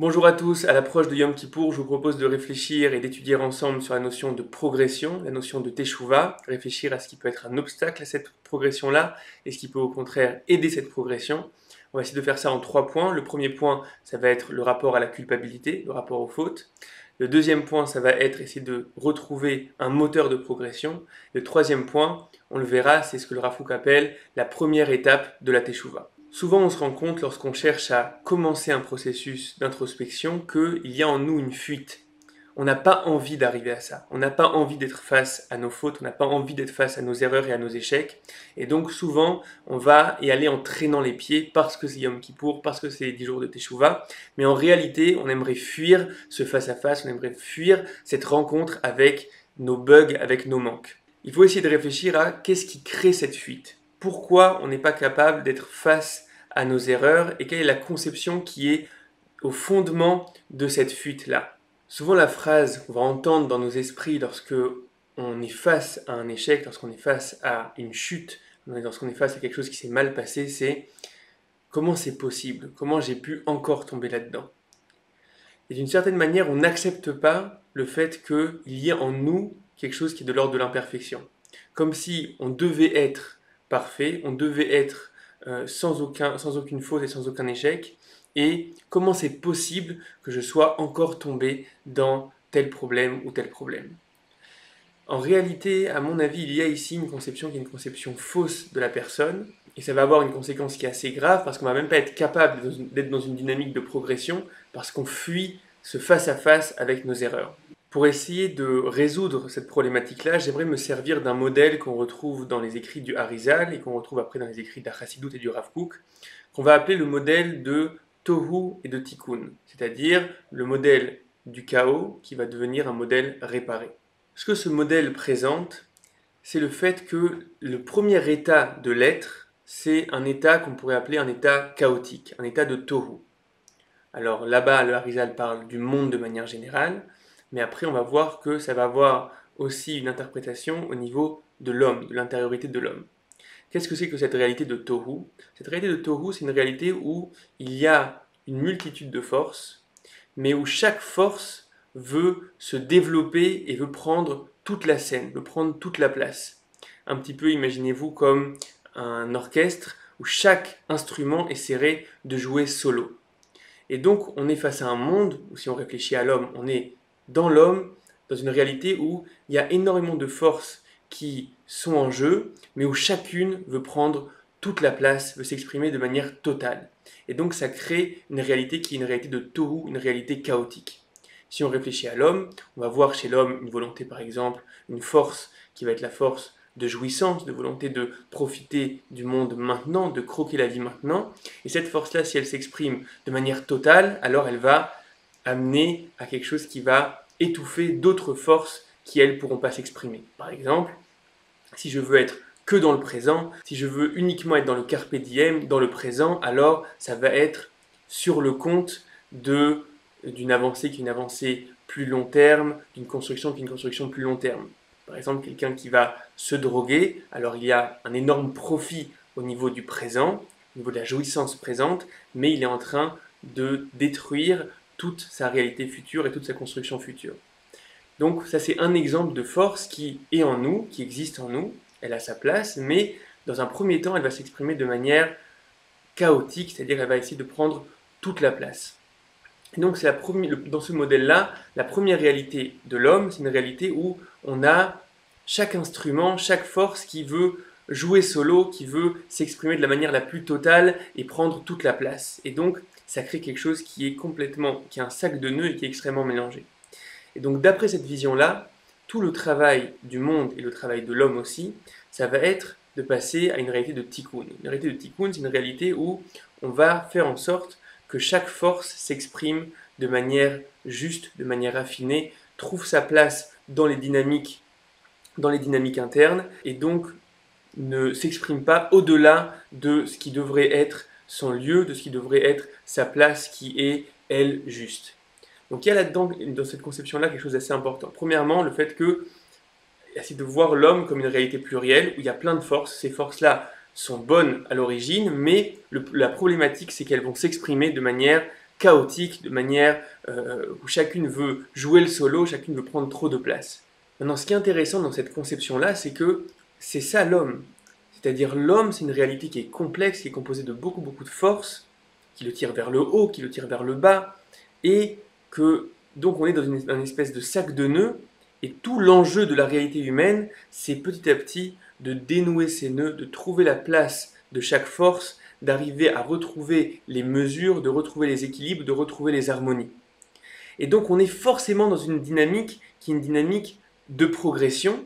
Bonjour à tous, à l'approche de Yom Kippour, je vous propose de réfléchir et d'étudier ensemble sur la notion de progression, la notion de Teshuvah, réfléchir à ce qui peut être un obstacle à cette progression-là et ce qui peut au contraire aider cette progression. On va essayer de faire ça en 3 points. Le premier point, ça va être le rapport à la culpabilité, le rapport aux fautes. Le deuxième point, ça va être essayer de retrouver un moteur de progression. Le troisième point, on le verra, c'est ce que le Rav Kook appelle la première étape de la Teshuvah. Souvent, on se rend compte lorsqu'on cherche à commencer un processus d'introspection qu'il y a en nous une fuite. On n'a pas envie d'arriver à ça. On n'a pas envie d'être face à nos fautes, on n'a pas envie d'être face à nos erreurs et à nos échecs. Et donc souvent, on va y aller en traînant les pieds parce que c'est Yom Kippour, parce que c'est les 10 jours de Teshuvah. Mais en réalité, on aimerait fuir ce face-à-face, on aimerait fuir cette rencontre avec nos bugs, avec nos manques. Il faut essayer de réfléchir à qu'est-ce qui crée cette fuite. Pourquoi on n'est pas capable d'être face à nos erreurs et quelle est la conception qui est au fondement de cette fuite-là. Souvent la phrase qu'on va entendre dans nos esprits lorsque on est face à un échec, lorsqu'on est face à une chute, lorsqu'on est face à quelque chose qui s'est mal passé, c'est comment c'est possible? Comment j'ai pu encore tomber là-dedans? Et d'une certaine manière, on n'accepte pas le fait qu'il y ait en nous quelque chose qui est de l'ordre de l'imperfection. Comme si on devait être parfait, on devait être sans aucune faute et sans aucun échec. Et comment c'est possible que je sois encore tombé dans tel problème ou tel problème? En réalité, à mon avis, il y a ici une conception qui est une conception fausse de la personne, et ça va avoir une conséquence qui est assez grave parce qu'on va même pas être capable d'être dans une dynamique de progression parce qu'on fuit ce face-à-face avec nos erreurs. Pour essayer de résoudre cette problématique-là, j'aimerais me servir d'un modèle qu'on retrouve dans les écrits du Harizal et qu'on retrouve après dans les écrits de la Chassidut et du Rav Kook, qu'on va appeler le modèle de Tohu et de Tikkun, c'est-à-dire le modèle du chaos qui va devenir un modèle réparé. Ce que ce modèle présente, c'est le fait que le premier état de l'être, c'est un état qu'on pourrait appeler un état chaotique, un état de tohu. Alors là-bas, le Harizal parle du monde de manière générale, mais après on va voir que ça va avoir aussi une interprétation au niveau de l'homme, de l'intériorité de l'homme. Qu'est-ce que c'est que cette réalité de tohu? Cette réalité de tohu, c'est une réalité où il y a une multitude de forces, mais où chaque force veut se développer et veut prendre toute la scène, veut prendre toute la place. Un petit peu, imaginez-vous comme un orchestre où chaque instrument essaierait de jouer solo. Et donc, on est face à un monde où, si on réfléchit à l'homme, on est dans l'homme, dans une réalité où il y a énormément de forces qui sont en jeu, mais où chacune veut prendre toute la place, veut s'exprimer de manière totale. Et donc, ça crée une réalité qui est une réalité de tohu, une réalité chaotique. Si on réfléchit à l'homme, on va voir chez l'homme une volonté, par exemple, une force qui va être la force de jouissance, de volonté de profiter du monde maintenant, de croquer la vie maintenant. Et cette force-là, si elle s'exprime de manière totale, alors elle va amener à quelque chose qui va étouffer d'autres forces qui, elles, ne pourront pas s'exprimer. Par exemple, si je veux être que dans le présent, si je veux uniquement être dans le carpe diem, dans le présent, alors ça va être sur le compte d'une avancée qui est une avancée plus long terme, d'une construction qui est une construction plus long terme. Par exemple, quelqu'un qui va se droguer, alors il y a un énorme profit au niveau du présent, au niveau de la jouissance présente, mais il est en train de détruire toute sa réalité future et toute sa construction future. Donc ça c'est un exemple de force qui est en nous, qui existe en nous, elle a sa place, mais dans un premier temps elle va s'exprimer de manière chaotique, c'est-à-dire elle va essayer de prendre toute la place. Et donc dans ce modèle-là, la première réalité de l'homme, c'est une réalité où on a chaque instrument, chaque force qui veut jouer solo, qui veut s'exprimer de la manière la plus totale et prendre toute la place. Et donc ça crée quelque chose qui est qui est un sac de nœuds et qui est extrêmement mélangé. Et donc d'après cette vision-là, tout le travail du monde et le travail de l'homme aussi, ça va être de passer à une réalité de tikkun. Une réalité de tikkun, c'est une réalité où on va faire en sorte que chaque force s'exprime de manière juste, de manière affinée, trouve sa place dans les dynamiques internes, et donc ne s'exprime pas au-delà de ce qui devrait être son lieu, de ce qui devrait être sa place qui est, elle, juste. Donc il y a là-dedans, dans cette conception-là, quelque chose d'assez important. Premièrement, le fait que, c'est de voir l'homme comme une réalité plurielle, où il y a plein de forces. Ces forces-là sont bonnes à l'origine, mais la problématique, c'est qu'elles vont s'exprimer de manière chaotique, de manière où chacune veut jouer le solo, chacune veut prendre trop de place. Maintenant, ce qui est intéressant dans cette conception-là, c'est que c'est ça l'homme. C'est-à-dire l'homme, c'est une réalité qui est complexe, qui est composée de beaucoup, beaucoup de forces, qui le tire vers le haut, qui le tire vers le bas, et que donc on est dans une espèce de sac de nœuds, et tout l'enjeu de la réalité humaine, c'est petit à petit de dénouer ces nœuds, de trouver la place de chaque force, d'arriver à retrouver les mesures, de retrouver les équilibres, de retrouver les harmonies. Et donc on est forcément dans une dynamique qui est une dynamique de progression,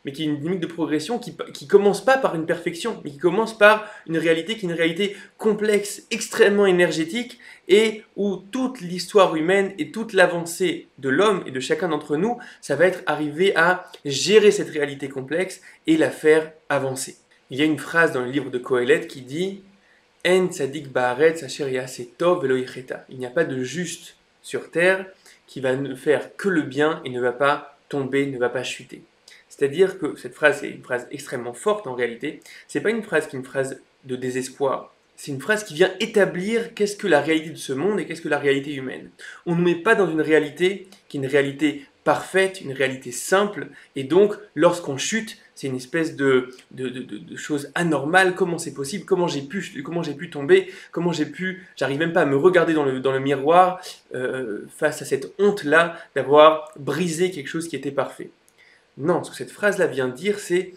mais qui est une dynamique de progression qui commence pas par une perfection, mais qui commence par une réalité qui est une réalité complexe, extrêmement énergétique, et où toute l'histoire humaine et toute l'avancée de l'homme et de chacun d'entre nous, ça va être arriver à gérer cette réalité complexe et la faire avancer. Il y a une phrase dans le livre de Kohelet qui dit « En tzadik ba'aretz asher ya'aseh tov velo yicheta » Il n'y a pas de juste sur terre qui va ne faire que le bien et ne va pas tomber, ne va pas chuter. C'est-à-dire que cette phrase est une phrase extrêmement forte en réalité. C'est pas une phrase qui est une phrase de désespoir. C'est une phrase qui vient établir qu'est-ce que la réalité de ce monde et qu'est-ce que la réalité humaine. On ne met pas dans une réalité qui est une réalité parfaite, une réalité simple, et donc lorsqu'on chute, c'est une espèce de chose anormale. Comment c'est possible? Comment j'ai pu tomber? J'arrive même pas à me regarder dans le miroir face à cette honte-là d'avoir brisé quelque chose qui était parfait. Non, ce que cette phrase-là vient dire, c'est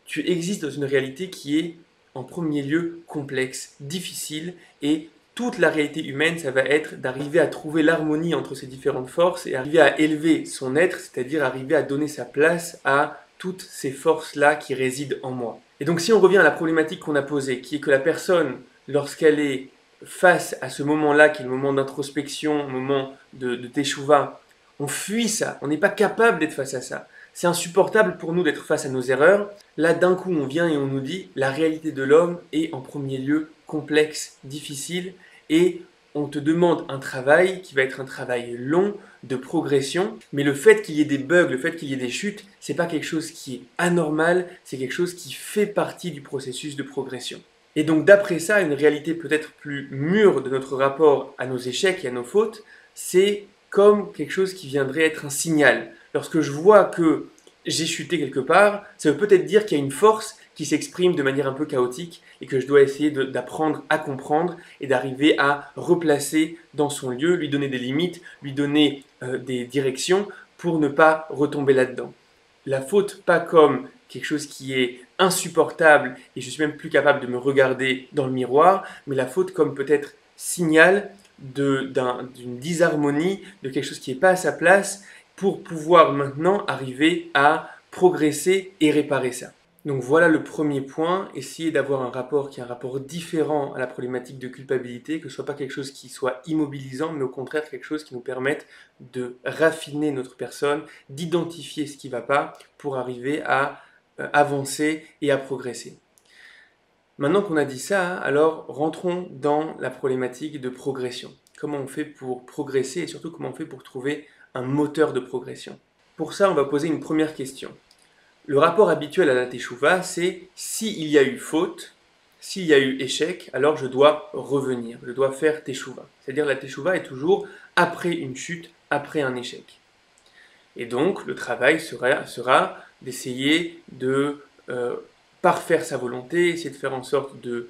tu existes dans une réalité qui est en premier lieu complexe, difficile, et toute la réalité humaine, ça va être d'arriver à trouver l'harmonie entre ces différentes forces et arriver à élever son être, c'est-à-dire arriver à donner sa place à toutes ces forces-là qui résident en moi. Et donc si on revient à la problématique qu'on a posée, qui est que la personne, lorsqu'elle est face à ce moment-là, qui est le moment d'introspection, le moment de teshuva, on fuit ça, on n'est pas capable d'être face à ça. C'est insupportable pour nous d'être face à nos erreurs. Là, d'un coup, on vient et on nous dit la réalité de l'homme est en premier lieu complexe, difficile, et on te demande un travail qui va être un travail long, de progression, mais le fait qu'il y ait des bugs, le fait qu'il y ait des chutes, c'est pas quelque chose qui est anormal, c'est quelque chose qui fait partie du processus de progression. Et donc d'après ça, une réalité peut-être plus mûre de notre rapport à nos échecs et à nos fautes, c'est comme quelque chose qui viendrait être un signal. Lorsque je vois que j'ai chuté quelque part, ça veut peut-être dire qu'il y a une force qui s'exprime de manière un peu chaotique et que je dois essayer d'apprendre à comprendre et d'arriver à replacer dans son lieu, lui donner des limites, lui donner des directions pour ne pas retomber là-dedans. La faute pas comme quelque chose qui est insupportable et je suis même plus capable de me regarder dans le miroir, mais la faute comme peut-être signal d'une disharmonie, de quelque chose qui n'est pas à sa place pour pouvoir maintenant arriver à progresser et réparer ça. Donc voilà le premier point, essayer d'avoir un rapport qui est un rapport différent à la problématique de culpabilité, que ce ne soit pas quelque chose qui soit immobilisant, mais au contraire quelque chose qui nous permette de raffiner notre personne, d'identifier ce qui ne va pas pour arriver à avancer et à progresser. Maintenant qu'on a dit ça, alors rentrons dans la problématique de progression. Comment on fait pour progresser et surtout comment on fait pour trouver un moteur de progression. Pour ça, on va poser une première question. Le rapport habituel à la teshuva, c'est s'il y a eu faute, s'il y a eu échec, alors je dois revenir, je dois faire teshuva. C'est-à-dire la teshuva est toujours après une chute, après un échec. Et donc le travail sera d'essayer de parfaire sa volonté, essayer de faire en sorte de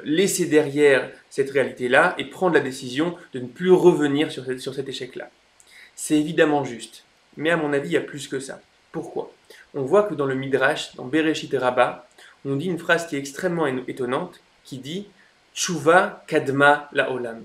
laisser derrière cette réalité-là et prendre la décision de ne plus revenir sur cet échec-là. C'est évidemment juste, mais à mon avis, il y a plus que ça. Pourquoi? On voit que dans le Midrash, dans Bereshit Rabbah, on dit une phrase qui est extrêmement étonnante, qui dit « Tshuva kadma la'olam ».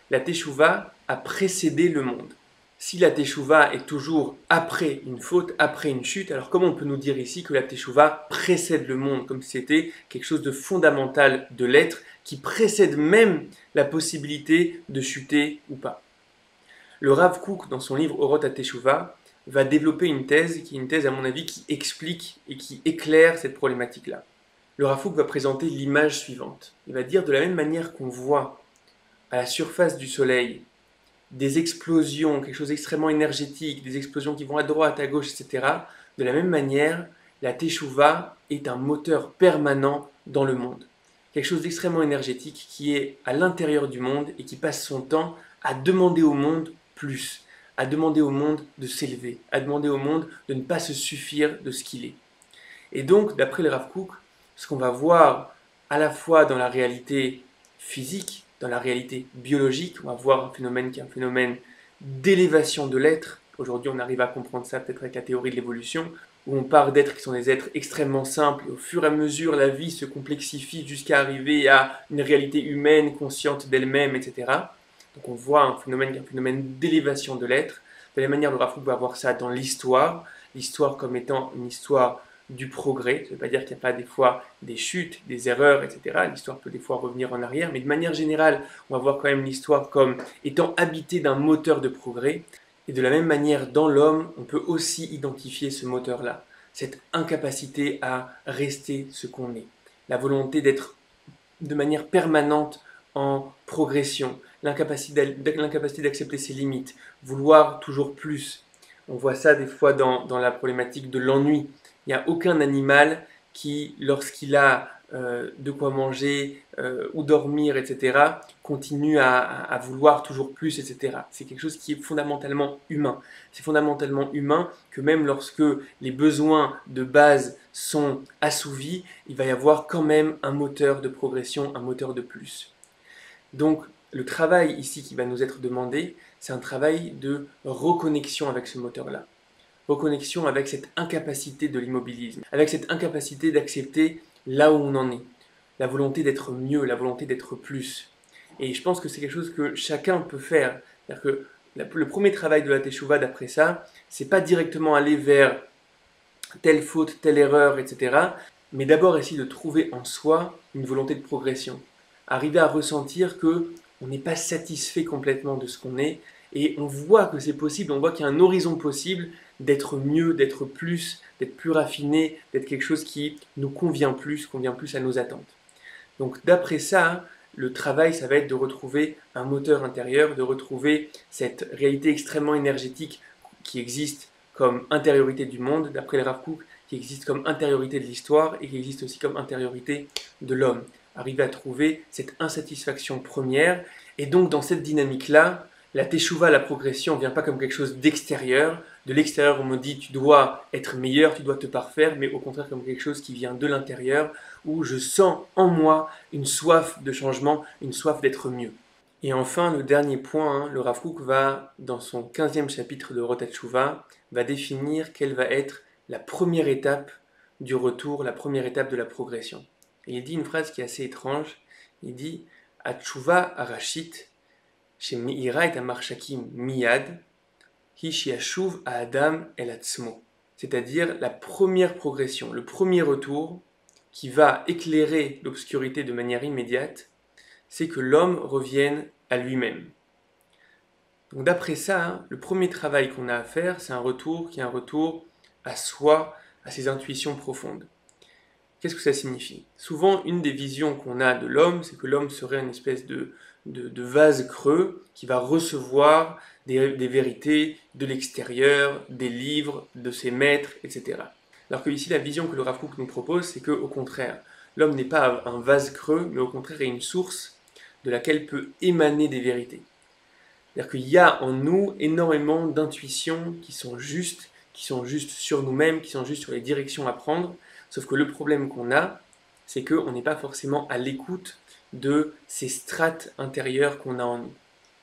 La teshuva a précédé le monde. Si la teshuva est toujours après une faute, après une chute, alors comment on peut nous dire ici que la teshuva précède le monde, comme si c'était quelque chose de fondamental de l'être, qui précède même la possibilité de chuter ou pas? Le Rav Kook, dans son livre Orot HaTeshuva, va développer une thèse qui est une thèse, à mon avis, qui explique et qui éclaire cette problématique-là. Le Rav Kook va présenter l'image suivante. Il va dire de la même manière qu'on voit à la surface du Soleil des explosions, quelque chose d'extrêmement énergétique, des explosions qui vont à droite, à gauche, etc. De la même manière, la Teshuva est un moteur permanent dans le monde. Quelque chose d'extrêmement énergétique qui est à l'intérieur du monde et qui passe son temps à demander au monde plus, à demander au monde de s'élever, à demander au monde de ne pas se suffire de ce qu'il est. Et donc, d'après le Rav Kook, ce qu'on va voir à la fois dans la réalité physique, dans la réalité biologique, on va voir un phénomène qui est un phénomène d'élévation de l'être. Aujourd'hui, on arrive à comprendre ça peut-être avec la théorie de l'évolution, où on part d'êtres qui sont des êtres extrêmement simples, et au fur et à mesure, la vie se complexifie jusqu'à arriver à une réalité humaine, consciente d'elle-même, etc. Donc on voit un phénomène qui est un phénomène d'élévation de l'être. De la même manière, le Rav Kook va voir ça dans l'histoire, l'histoire comme étant une histoire du progrès. Ça ne veut pas dire qu'il n'y a pas des fois des chutes, des erreurs, etc. L'histoire peut des fois revenir en arrière, mais de manière générale, on va voir quand même l'histoire comme étant habitée d'un moteur de progrès. Et de la même manière, dans l'homme, on peut aussi identifier ce moteur-là, cette incapacité à rester ce qu'on est, la volonté d'être de manière permanente en progression, l'incapacité d'accepter ses limites, vouloir toujours plus. On voit ça des fois dans la problématique de l'ennui. Il n'y a aucun animal qui, lorsqu'il a de quoi manger ou dormir, etc., continue à vouloir toujours plus, etc. C'est quelque chose qui est fondamentalement humain. C'est fondamentalement humain que même lorsque les besoins de base sont assouvis, il va y avoir quand même un moteur de progression, un moteur de plus. Donc, le travail ici qui va nous être demandé, c'est un travail de reconnexion avec ce moteur-là. Reconnexion avec cette incapacité de l'immobilisme, avec cette incapacité d'accepter là où on en est, la volonté d'être mieux, la volonté d'être plus. Et je pense que c'est quelque chose que chacun peut faire. C'est-à-dire que le premier travail de la Teshuvah d'après ça, c'est pas directement aller vers telle faute, telle erreur, etc. Mais d'abord essayer de trouver en soi une volonté de progression. Arriver à ressentir que on n'est pas satisfait complètement de ce qu'on est et on voit que c'est possible, on voit qu'il y a un horizon possible d'être mieux, d'être plus raffiné, d'être quelque chose qui nous convient plus à nos attentes. Donc d'après ça, le travail, ça va être de retrouver un moteur intérieur, de retrouver cette réalité extrêmement énergétique qui existe comme intériorité du monde, d'après le Rav Kook, qui existe comme intériorité de l'histoire et qui existe aussi comme intériorité de l'homme. Arriver à trouver cette insatisfaction première. Et donc dans cette dynamique-là, la teshuva, la progression, ne vient pas comme quelque chose d'extérieur. De l'extérieur, on me dit tu dois être meilleur, tu dois te parfaire, mais au contraire comme quelque chose qui vient de l'intérieur, où je sens en moi une soif de changement, une soif d'être mieux. Et enfin, le dernier point, le Rav Kook va, dans son 15e chapitre de Orot HaTeshuva, va définir quelle va être la première étape du retour, la première étape de la progression. Et il dit une phrase qui est assez étrange, il dit « Atshuva arashit, chez Meira et Amarchakim miyad, hi shiashuv à Adam el atzmo ». C'est-à-dire la première progression, le premier retour qui va éclairer l'obscurité de manière immédiate, c'est que l'homme revienne à lui-même. Donc d'après ça, le premier travail qu'on a à faire, c'est un retour qui est un retour à soi, à ses intuitions profondes. Qu'est-ce que ça signifie? Souvent, une des visions qu'on a de l'homme, c'est que l'homme serait une espèce de vase creux qui va recevoir des vérités de l'extérieur, des livres, de ses maîtres, etc. Alors que ici, la vision que le Rav Kook nous propose, c'est qu'au contraire, l'homme n'est pas un vase creux, mais au contraire est une source de laquelle peut émaner des vérités. C'est-à-dire qu'il y a en nous énormément d'intuitions qui sont justes sur nous-mêmes, qui sont justes sur les directions à prendre, sauf que le problème qu'on a, c'est qu'on n'est pas forcément à l'écoute de ces strates intérieures qu'on a en nous.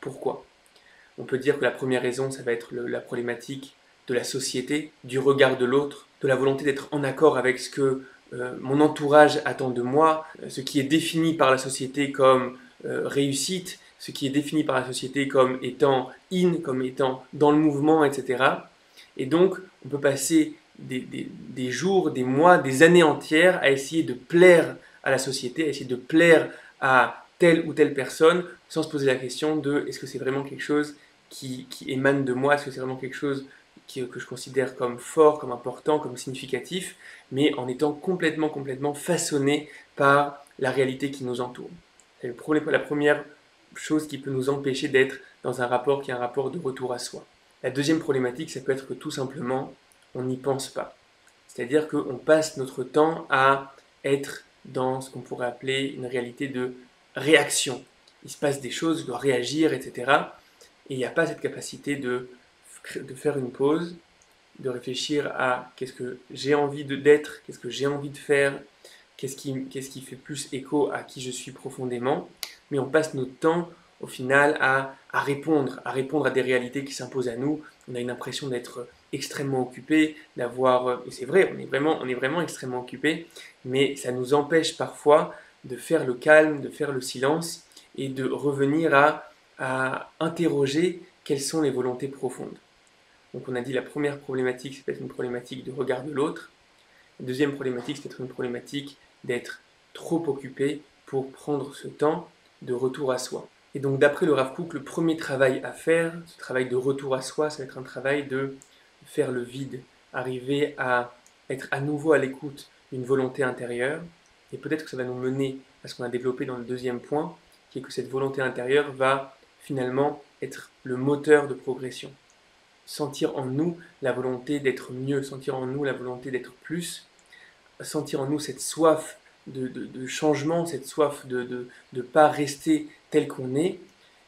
Pourquoi? On peut dire que la première raison, ça va être la problématique de la société, du regard de l'autre, de la volonté d'être en accord avec ce que mon entourage attend de moi, ce qui est défini par la société comme réussite, ce qui est défini par la société comme étant in, comme étant dans le mouvement, etc. Et donc, on peut passer des jours, des mois, des années entières à essayer de plaire à la société, à essayer de plaire à telle ou telle personne, sans se poser la question de est-ce que c'est vraiment quelque chose qui émane de moi, est-ce que c'est vraiment quelque chose que je considère comme fort, comme important, comme significatif, mais en étant complètement façonné par la réalité qui nous entoure. C'est la première chose qui peut nous empêcher d'être dans un rapport qui est un rapport de retour à soi. La deuxième problématique, ça peut être que tout simplement, on n'y pense pas. C'est-à-dire qu'on passe notre temps à être dans ce qu'on pourrait appeler une réalité de réaction. Il se passe des choses, je dois réagir, etc. et il n'y a pas cette capacité de faire une pause, de réfléchir à qu'est-ce que j'ai envie d'être, qu'est-ce que j'ai envie de faire, qu'est-ce qui fait plus écho à qui je suis profondément, mais on passe notre temps au final à répondre à des réalités qui s'imposent à nous. On a une impression d'être extrêmement occupé, et c'est vrai, on est vraiment extrêmement occupé, mais ça nous empêche parfois de faire le calme, de faire le silence et de revenir à interroger quelles sont les volontés profondes. Donc on a dit la première problématique, c'est peut-être une problématique de regard de l'autre. La deuxième problématique, c'est peut-être une problématique d'être trop occupé pour prendre ce temps de retour à soi. Et donc d'après le Rav Kook, le premier travail à faire, ce travail de retour à soi, ça va être un travail de faire le vide, arriver à être à nouveau à l'écoute d'une volonté intérieure. Et peut-être que ça va nous mener à ce qu'on a développé dans le deuxième point, qui est que cette volonté intérieure va finalement être le moteur de progression. Sentir en nous la volonté d'être mieux, sentir en nous la volonté d'être plus, sentir en nous cette soif de changement, cette soif de ne pas rester tel qu'on est.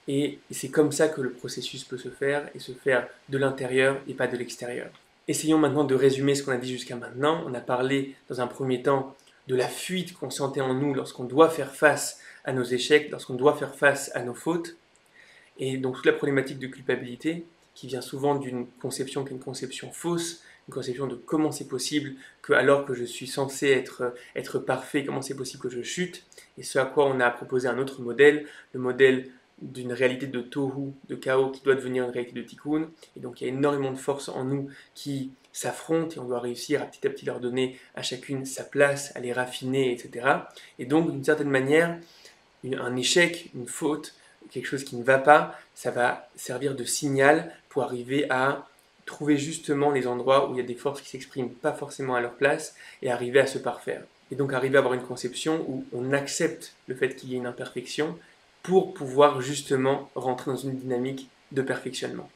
Et c'est comme ça que le processus peut se faire, et se faire de l'intérieur et pas de l'extérieur. Essayons maintenant de résumer ce qu'on a dit jusqu'à maintenant. On a parlé dans un premier temps de la fuite qu'on sentait en nous lorsqu'on doit faire face à nos échecs, lorsqu'on doit faire face à nos fautes. Et donc toute la problématique de culpabilité qui vient souvent d'une conception qui est une conception fausse, une conception de comment c'est possible que alors que je suis censé être parfait, comment c'est possible que je chute, et ce à quoi on a proposé un autre modèle, le modèle d'une réalité de tohu, de chaos, qui doit devenir une réalité de tikkun. Et donc il y a énormément de forces en nous qui s'affrontent et on doit réussir à petit leur donner à chacune sa place, à les raffiner, etc. Et donc d'une certaine manière, un échec, une faute, quelque chose qui ne va pas, ça va servir de signal pour arriver à trouver justement les endroits où il y a des forces qui s'expriment pas forcément à leur place et arriver à se parfaire. Et donc arriver à avoir une conception où on accepte le fait qu'il y ait une imperfection pour pouvoir justement rentrer dans une dynamique de perfectionnement.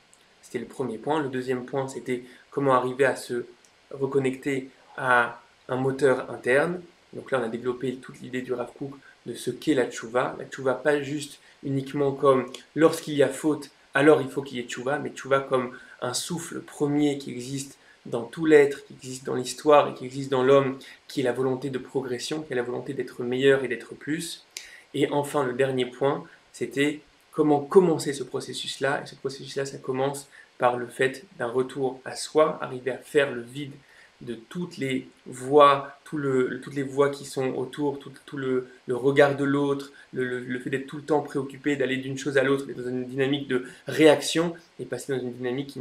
C'était le premier point. Le deuxième point, c'était comment arriver à se reconnecter à un moteur interne. Donc là, on a développé toute l'idée du Rav Kook de ce qu'est la tchouva. La tchouva, pas juste uniquement comme lorsqu'il y a faute, alors il faut qu'il y ait tchouva, mais tchouva comme un souffle premier qui existe dans tout l'être, qui existe dans l'histoire et qui existe dans l'homme, qui est la volonté de progression, qui est la volonté d'être meilleur et d'être plus. Et enfin, le dernier point, c'était comment commencer ce processus-là. Et ce processus-là, ça commence par le fait d'un retour à soi, arriver à faire le vide de toutes les voix, toutes les voix qui sont autour, tout le regard de l'autre, le fait d'être tout le temps préoccupé, d'aller d'une chose à l'autre, d'être dans une dynamique de réaction et passer dans une dynamique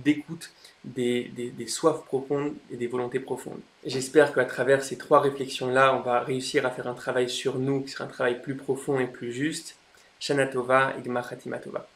d'écoute des soifs profondes et des volontés profondes. J'espère qu'à travers ces trois réflexions-là, on va réussir à faire un travail sur nous, qui sera un travail plus profond et plus juste. Shana Tova et Gmar Chatima Tova.